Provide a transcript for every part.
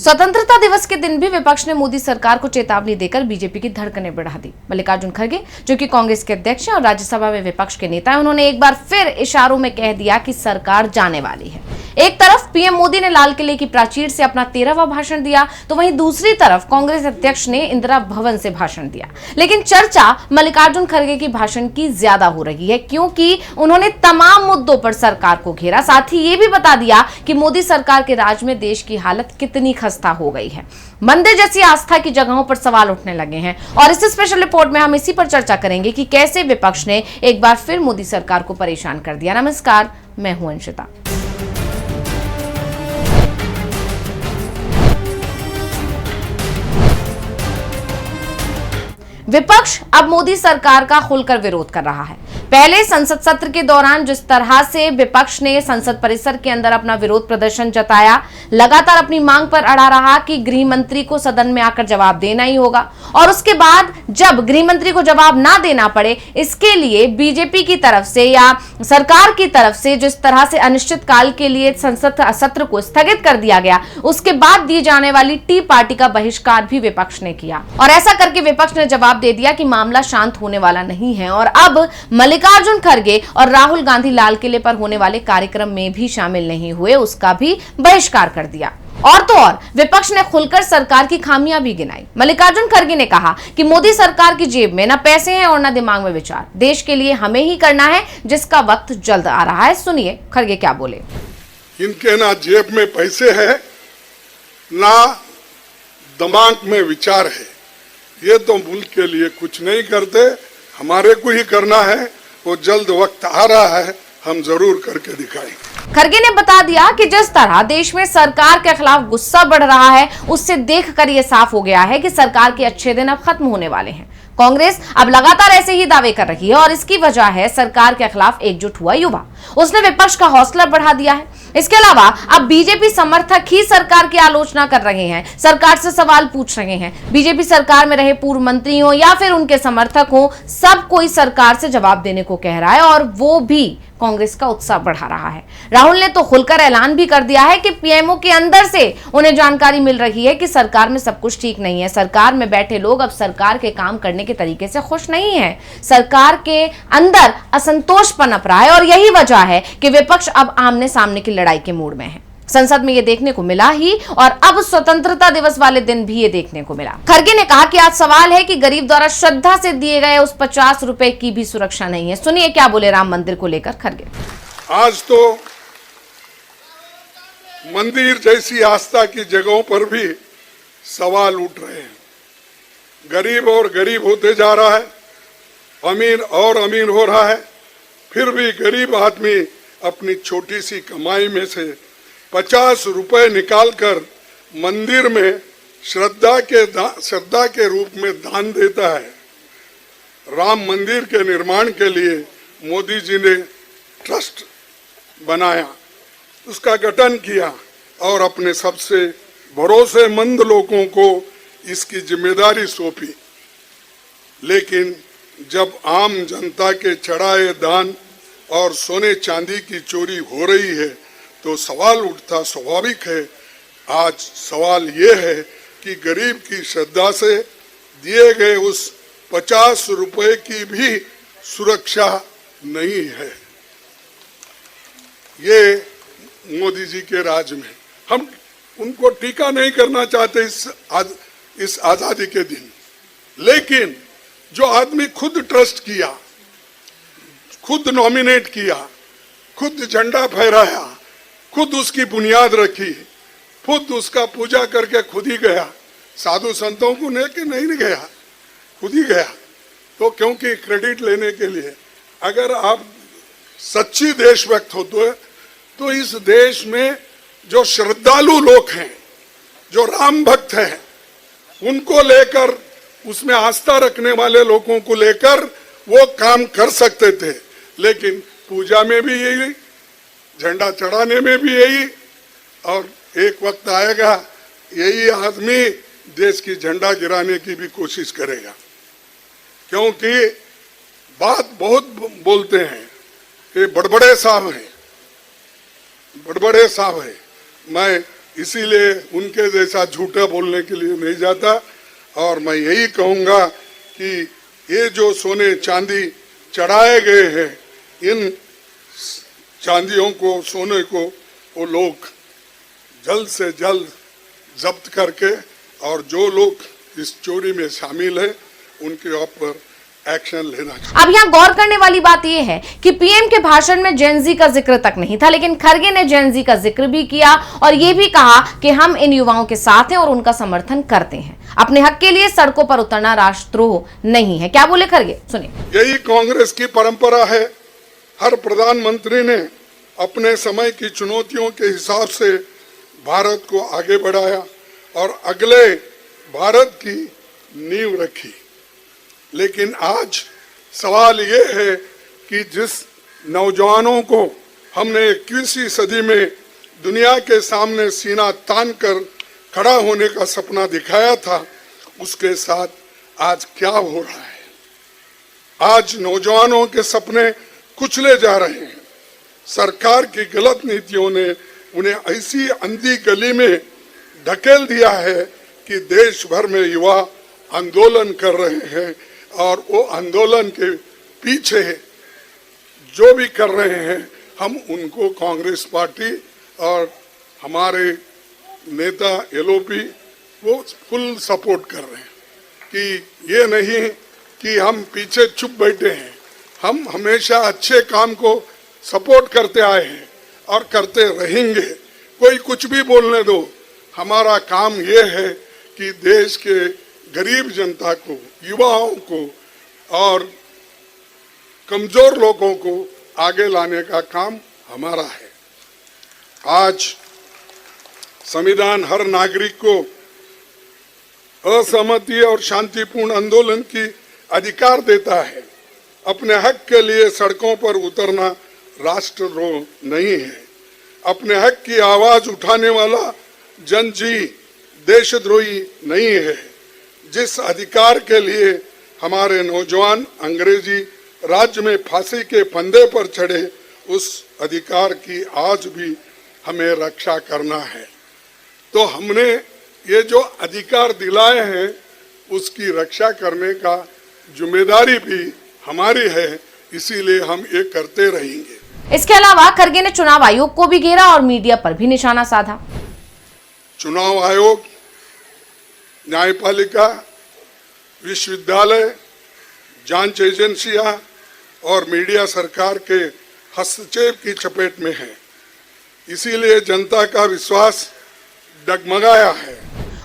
स्वतंत्रता दिवस के दिन भी विपक्ष ने मोदी सरकार को चेतावनी देकर बीजेपी की धड़कनें बढ़ा दी। मल्लिकार्जुन खड़गे, जो कि कांग्रेस के अध्यक्ष हैं और राज्यसभा में विपक्ष के नेता हैं, उन्होंने एक बार फिर इशारों में कह दिया कि सरकार जाने वाली है। एक तरफ पीएम मोदी ने लाल किले की प्राचीर से अपना 13वां भाषण दिया, तो वहीं दूसरी तरफ कांग्रेस अध्यक्ष ने इंदिरा भवन से भाषण दिया। लेकिन चर्चा मल्लिकार्जुन खड़गे की भाषण की ज्यादा हो रही है, क्योंकि उन्होंने तमाम मुद्दों पर सरकार को घेरा। साथ ही ये भी बता दिया कि मोदी सरकार के राज में देश की हालत कितनी खस्ता हो गई है। मंदिर जैसी आस्था की जगहों पर सवाल उठने लगे हैं और इस स्पेशल रिपोर्ट में हम इसी पर चर्चा करेंगे कि कैसे विपक्ष ने एक बार फिर मोदी सरकार को परेशान कर दिया। नमस्कार, मैं हूं अंशिता। विपक्ष अब मोदी सरकार का खुलकर विरोध कर रहा है। पहले संसद सत्र के दौरान जिस तरह से विपक्ष ने संसद परिसर के अंदर अपना विरोध प्रदर्शन जताया, लगातार अपनी मांग पर अड़ा रहा कि गृह मंत्री को सदन में आकर जवाब देना ही होगा, और उसके बाद जब गृह मंत्री को जवाब ना देना पड़े, इसके लिए बीजेपी की तरफ से या सरकार की तरफ से जिस तरह से अनिश्चित काल के लिए संसद सत्र को स्थगित कर दिया गया, उसके बाद दी जाने वाली टी पार्टी का बहिष्कार भी विपक्ष ने किया। और ऐसा करके विपक्ष ने जवाब दे दिया कि मामला शांत होने वाला नहीं है और अब मल्लिकार्जुन खड़गे और राहुल गांधी लाल किले पर होने वाले कार्यक्रम में भी शामिल नहीं हुए, उसका भी बहिष्कार कर दिया। और तो और विपक्ष ने खुलकर सरकार की खामियां भी गिनाई। मल्लिकार्जुन खड़गे ने कहा कि मोदी सरकार की जेब में न पैसे हैं और न दिमाग में विचार। देश के लिए हमें ही करना है, जिसका वक्त जल्द आ रहा है। सुनिए खड़गे क्या बोले। इनके ना जेब में पैसे है, ना दिमाग में विचार है। ये तो मुल्क के लिए कुछ नहीं करते, हमारे को ही करना है। वो जल्द वक्त आ रहा है, हम जरूर करके दिखाएंगे। खड़गे ने बता दिया कि जिस तरह देश में सरकार के खिलाफ गुस्सा बढ़ रहा है, उससे देखकर यह साफ हो गया है कि सरकार के अच्छे दिन अब खत्म होने वाले हैं। कांग्रेस अब लगातार ऐसे ही दावे कर रही है और इसकी वजह है सरकार के खिलाफ एकजुट हुआ युवा। उसने विपक्ष का हौसला बढ़ा दिया है। इसके अलावा अब बीजेपी समर्थक ही सरकार की आलोचना कर रहे हैं, सरकार से सवाल पूछ रहे हैं। बीजेपी सरकार में रहे पूर्व मंत्री हो या फिर उनके समर्थक हो, सब कोई सरकार से जवाब देने को कह रहा है और वो भी कांग्रेस का उत्साह बढ़ा रहा है। राहुल ने तो खुलकर ऐलान भी कर दिया है कि पीएमओ के अंदर से उन्हें जानकारी मिल रही है कि सरकार में सब कुछ ठीक नहीं है। सरकार में बैठे लोग अब सरकार के काम करने के तरीके से खुश नहीं है। सरकार के अंदर असंतोष पनप रहा है और यही वजह है कि विपक्ष अब आमने सामने की लड़ाई के मूड में है। संसद में ये देखने को मिला ही और अब स्वतंत्रता दिवस वाले दिन भी ये देखने को मिला। खड़गे ने कहा कि आज सवाल है कि गरीब द्वारा श्रद्धा से दिए गए उस 50 रुपए की भी सुरक्षा नहीं है। सुनिए क्या बोले राम मंदिर को लेकर खड़गे। आज तो मंदिर जैसी आस्था की जगहों पर भी सवाल उठ रहे हैं। गरीब और गरीब होते जा रहा है, अमीर और अमीर हो रहा है। फिर भी गरीब आदमी अपनी छोटी सी कमाई में से 50 रुपए निकालकर मंदिर में श्रद्धा के रूप में दान देता है। राम मंदिर के निर्माण के लिए मोदी जी ने ट्रस्ट बनाया, उसका गठन किया और अपने सबसे भरोसेमंद लोगों को इसकी जिम्मेदारी सौंपी। लेकिन जब आम जनता के चढ़ाए दान और सोने चांदी की चोरी हो रही है तो सवाल उठता स्वाभाविक है। आज सवाल ये है कि गरीब की श्रद्धा से दिए गए उस 50 रुपए की भी सुरक्षा नहीं है। ये मोदी जी के राज में हम उनको टीका नहीं करना चाहते इस आजादी के दिन, लेकिन जो आदमी खुद ट्रस्ट किया, खुद नॉमिनेट किया, खुद झंडा फहराया, खुद उसकी बुनियाद रखी, खुद उसका पूजा करके खुद ही गया, साधु संतों को लेके नहीं गया, खुद ही गया, तो क्योंकि क्रेडिट लेने के लिए अगर आप सच्ची देशभक्त हो तो इस देश में जो श्रद्धालु लोग हैं, जो राम भक्त हैं, उनको लेकर, उसमें आस्था रखने वाले लोगों को लेकर वो काम कर सकते थे। लेकिन पूजा में भी यही, झंडा चढ़ाने में भी यही, और एक वक्त आएगा यही आदमी देश की झंडा गिराने की भी कोशिश करेगा। क्योंकि बात बहुत बोलते हैं कि बड़बड़े साहब हैं, बड़बड़े साहब हैं। मैं इसीलिए उनके जैसा झूठा बोलने के लिए नहीं जाता। और मैं यही कहूँगा कि ये जो सोने चांदी चढ़ाए गए हैं, इन चांदियों को, सोने को वो लोग जल्द से जल्द जब्त करके, और जो लोग इस चोरी में शामिल है उनके ऊपर एक्शन लेना चाहिए। अब यहाँ गौर करने वाली बात यह है कि पीएम के भाषण में जेनजी का जिक्र तक नहीं था, लेकिन खरगे ने जेनजी का जिक्र भी किया और ये भी कहा कि हम इन युवाओं के साथ हैं और उनका समर्थन करते हैं। अपने हक के लिए सड़कों पर उतरना राष्ट्रद्रोह नहीं है। क्या बोले खरगे, सुनिए। यही कांग्रेस की परंपरा है। हर प्रधानमंत्री ने अपने समय की चुनौतियों के हिसाब से भारत को आगे बढ़ाया और अगले भारत की नींव रखी। लेकिन आज सवाल ये है कि जिस नौजवानों को हमने 21वीं सदी में दुनिया के सामने सीना तान कर खड़ा होने का सपना दिखाया था, उसके साथ आज क्या हो रहा है। आज नौजवानों के सपने कुचले जा रहे हैं। सरकार की गलत नीतियों ने उन्हें ऐसी अंधी गली में ढकेल दिया है कि देश भर में युवा आंदोलन कर रहे हैं और वो आंदोलन के पीछे जो भी कर रहे हैं, हम उनको कांग्रेस पार्टी और हमारे नेता एलओपी वो फुल सपोर्ट कर रहे हैं कि ये नहीं कि हम पीछे चुप बैठे हैं। हम हमेशा अच्छे काम को सपोर्ट करते आए हैं और करते रहेंगे। कोई कुछ भी बोलने दो, हमारा काम ये है कि देश के गरीब जनता को, युवाओं को और कमजोर लोगों को आगे लाने का काम हमारा है। आज संविधान हर नागरिक को असहमति और शांतिपूर्ण आंदोलन की अधिकार देता है। अपने हक के लिए सड़कों पर उतरना राष्ट्रद्रोह नहीं है। अपने हक की आवाज उठाने वाला जनजी देशद्रोही नहीं है। जिस अधिकार के लिए हमारे नौजवान अंग्रेजी राज्य में फांसी के फंदे पर चढ़े, उस अधिकार की आज भी हमें रक्षा करना है। तो हमने ये जो अधिकार दिलाए हैं उसकी रक्षा करने का जिम्मेदारी भी हमारी है, इसीलिए हम ये करते रहेंगे। इसके अलावा खरगे ने चुनाव आयोग को भी घेरा और मीडिया पर भी निशाना साधा। चुनाव आयोग, न्यायपालिका, विश्वविद्यालय, जांच एजेंसियां और मीडिया सरकार के हस्तक्षेप की चपेट में है। इसीलिए जनता का विश्वास डगमगाया है।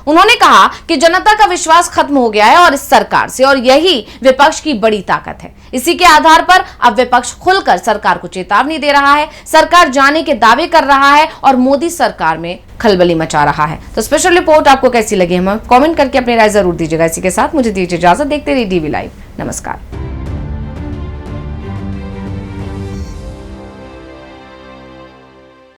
उन्होंने कहा कि जनता का विश्वास खत्म हो गया है और इस सरकार से, और यही विपक्ष की बड़ी ताकत है। इसी के आधार पर अब विपक्ष खुलकर सरकार को चेतावनी दे रहा है, सरकार जाने के दावे कर रहा है और मोदी सरकार में खलबली मचा रहा है। तो स्पेशल रिपोर्ट आपको कैसी लगी, हमें कमेंट करके अपनी राय जरूर दीजिएगा। इसी के साथ मुझे दीजिए इजाजत। देखते रहिए डीवी लाइव। नमस्कार।